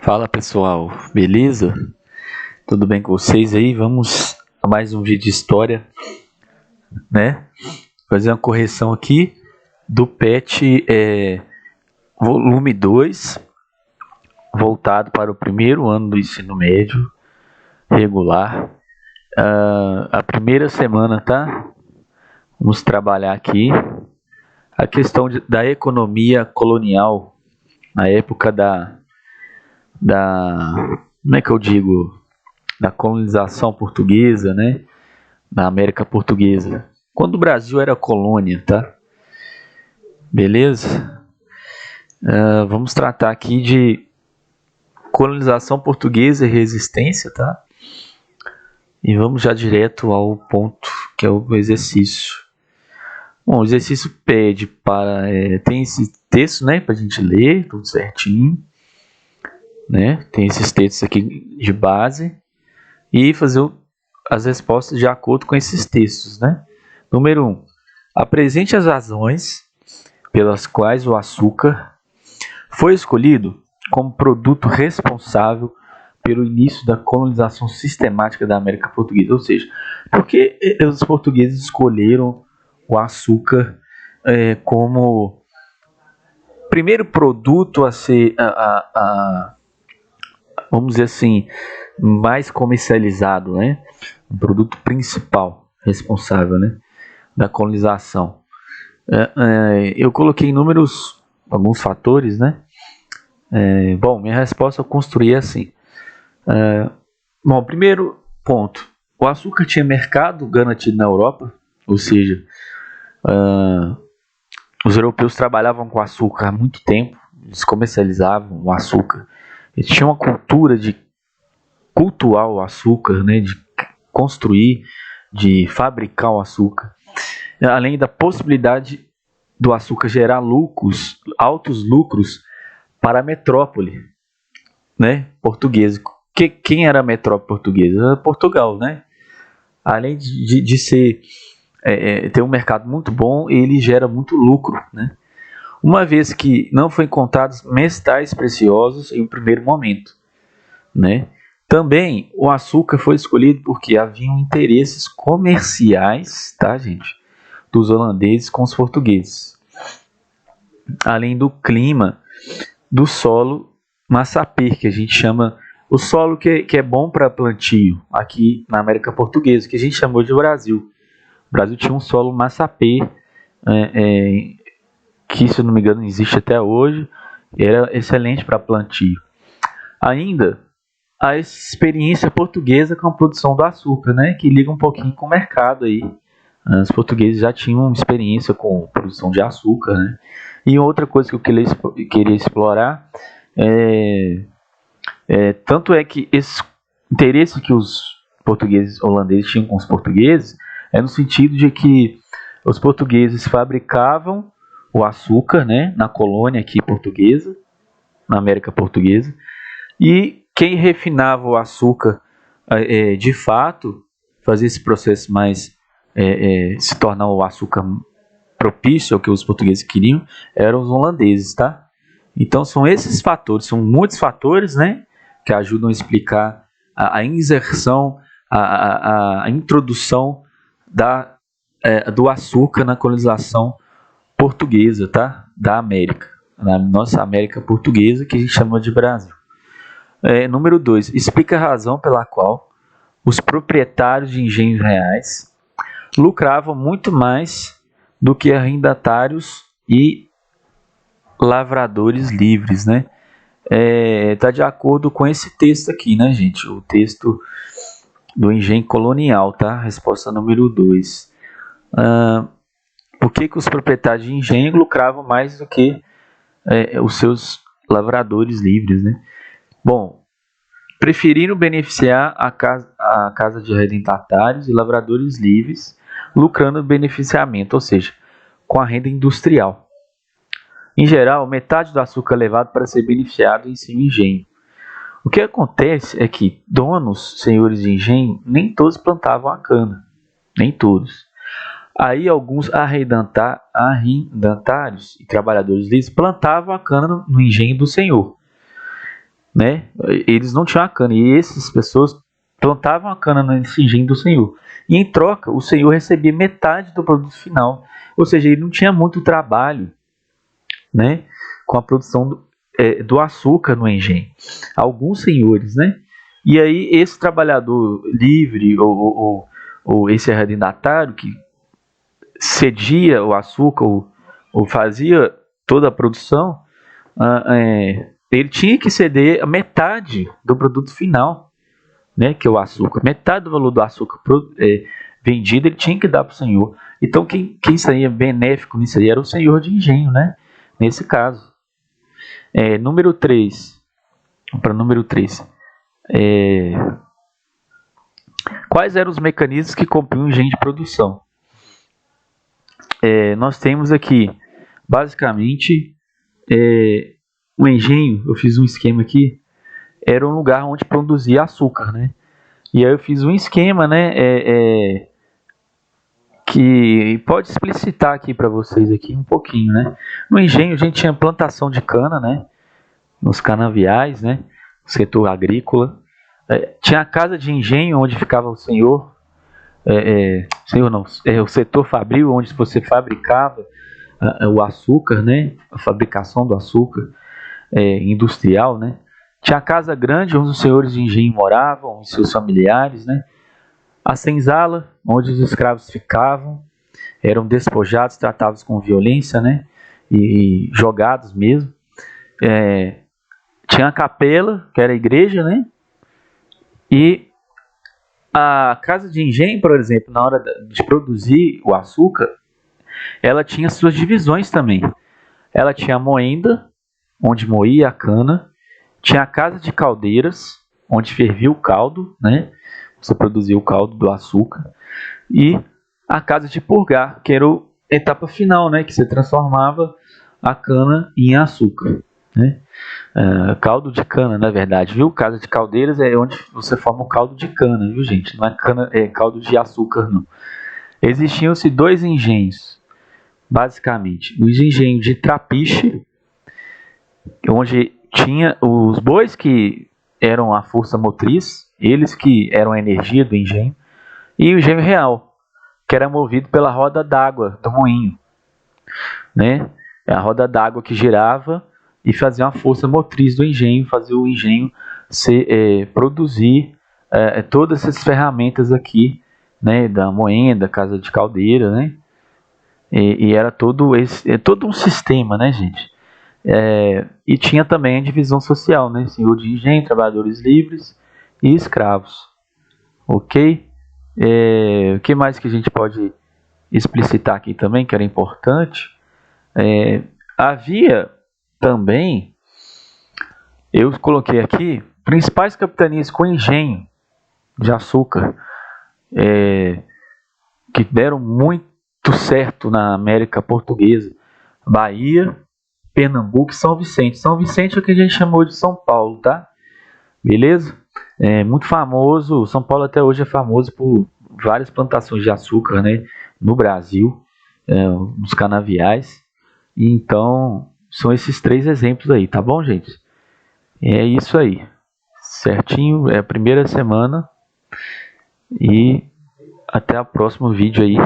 Fala pessoal, beleza? Tudo bem com vocês aí? Vamos a mais um vídeo de história, né? Fazer uma correção aqui do PET volume 2, voltado para o primeiro ano do ensino médio regular. A primeira semana, tá? Vamos trabalhar aqui a questão da economia colonial na época como é que eu digo? Da colonização portuguesa, né? Na América Portuguesa. Quando o Brasil era colônia, tá? Beleza? Vamos tratar aqui de colonização portuguesa e resistência, tá? E vamos já direto ao ponto, que é o exercício. Bom, o exercício pede para... tem esse texto, né? Pra gente ler, tudo certinho. Né? Tem esses textos aqui de base. E fazer as respostas de acordo com esses textos, né? Número 1. Apresente as razões pelas quais o açúcar foi escolhido como produto responsável pelo início da colonização sistemática da América Portuguesa. Ou seja, por que os portugueses escolheram o açúcar como primeiro produto a ser, vamos dizer assim, mais comercializado, né? Um produto principal responsável, né? Da colonização. Eu coloquei números, alguns fatores, né? Bom, minha resposta eu construí assim. Bom, primeiro ponto. O açúcar tinha mercado garantido na Europa, ou seja, os europeus trabalhavam com açúcar há muito tempo, eles comercializavam o açúcar. Eles tinham uma cultura de cultuar o açúcar, né? De construir, de fabricar o açúcar. Além da possibilidade do açúcar gerar lucros, altos lucros para a metrópole, né, portuguesa. Quem era a metrópole portuguesa? Era Portugal, né? Além de ser ter um mercado muito bom, ele gera muito lucro, né? Uma vez que não foi encontrados metais preciosos em um primeiro momento, né? Também o açúcar foi escolhido porque haviam interesses comerciais, tá, gente, dos holandeses com os portugueses. Além do clima do solo massapê, que a gente chama o solo que é bom para plantio aqui na América Portuguesa, que a gente chamou de Brasil. O Brasil tinha um solo massapê, que, se eu não me engano, existe até hoje, era excelente para plantio. Ainda a experiência portuguesa com a produção do açúcar, né, que liga um pouquinho com o mercado aí. Os portugueses já tinham experiência com produção de açúcar, né? E outra coisa que eu queria explorar tanto é que esse interesse que os portugueses holandeses tinham com os portugueses é no sentido de que os portugueses fabricavam o açúcar, né, na colônia aqui portuguesa, na América Portuguesa, e quem refinava o açúcar de fato, fazia esse processo mais se tornar o açúcar propício ao que os portugueses queriam, eram os holandeses, tá? Então são esses fatores, são muitos fatores, né, que ajudam a explicar a inserção, a introdução do açúcar na colonização portuguesa, tá? Da América, na nossa América Portuguesa, que a gente chama de Brasil. Número 2, explica a razão pela qual os proprietários de engenhos reais lucravam muito mais do que arrendatários e lavradores livres, né? Tá de acordo com esse texto aqui, né, gente? O texto do engenho colonial, tá? Resposta número 2. Por que os proprietários de engenho lucravam mais do que os seus lavradores livres, né? Bom, preferiram beneficiar a casa de arrendatários e lavradores livres, lucrando no beneficiamento, ou seja, com a renda industrial. Em geral, metade do açúcar é levado para ser beneficiado em seu engenho. O que acontece é que donos, senhores de engenho, nem todos plantavam a cana, nem todos. Aí alguns arrendatários e trabalhadores livres plantavam a cana no engenho do senhor. né? Eles não tinham a cana, e essas pessoas plantavam a cana nesse engenho do senhor. E em troca, o senhor recebia metade do produto final. Ou seja, ele não tinha muito trabalho, né, com a produção do açúcar no engenho. Alguns senhores, né? E aí esse trabalhador livre ou esse arrendatário que cedia o açúcar ou fazia toda a produção, ele tinha que ceder a metade do produto final, né, que é o açúcar. Metade do valor do açúcar vendido ele tinha que dar para o senhor. Então quem saía benéfico nisso aí era o senhor de engenho, né? Nesse caso. Número 3. Para número 3. Quais eram os mecanismos que compunham o engenho de produção? Nós temos aqui, basicamente, o engenho, eu fiz um esquema aqui, era um lugar onde produzia açúcar, né? E aí eu fiz um esquema, né, que pode explicitar aqui para vocês aqui um pouquinho, né? No engenho a gente tinha plantação de cana, né? Nos canaviais, né? Setor agrícola. Tinha a casa de engenho onde ficava o senhor, o setor fabril onde você fabricava o açúcar, né? A fabricação do açúcar industrial, né? Tinha a casa grande onde os senhores de engenho moravam, os seus familiares, né? A senzala, onde os escravos ficavam, eram despojados, tratados com violência, né? E jogados mesmo. Tinha a capela, que era a igreja, né? E a casa de engenho, por exemplo, na hora de produzir o açúcar, ela tinha suas divisões também. Ela tinha a moenda, onde moía a cana. Tinha a casa de caldeiras, onde fervia o caldo, né? Você produzia o caldo do açúcar. E a casa de purgar, que era a etapa final, né? Que você transformava a cana em açúcar, né? Caldo de cana, na verdade, viu? Casa de caldeiras é onde você forma o caldo de cana, viu, gente? Não é caldo de açúcar, não. Existiam-se 2 engenhos, basicamente. O engenho de trapiche, onde tinha os bois que eram a força motriz, eles que eram a energia do engenho, e o engenho real, que era movido pela roda d'água do moinho, né? A roda d'água que girava e fazia uma força motriz do engenho, fazia o engenho produzir todas essas ferramentas aqui, né? Da moenda, casa de caldeira, né? E era todo um sistema, né, gente? E tinha também a divisão social, né? Senhor de engenho, trabalhadores livres e escravos. Ok? O que mais que a gente pode explicitar aqui também, que era importante? Havia também, eu coloquei aqui, principais capitanias com engenho de açúcar, que deram muito certo na América Portuguesa: Bahia, Pernambuco e São Vicente. São Vicente é o que a gente chamou de São Paulo, tá? Beleza? Muito famoso, São Paulo até hoje é famoso por várias plantações de açúcar, né? No Brasil, nos canaviais. Então, são esses 3 exemplos aí, tá bom, gente? É isso aí. Certinho, é a primeira semana. E até o próximo vídeo aí.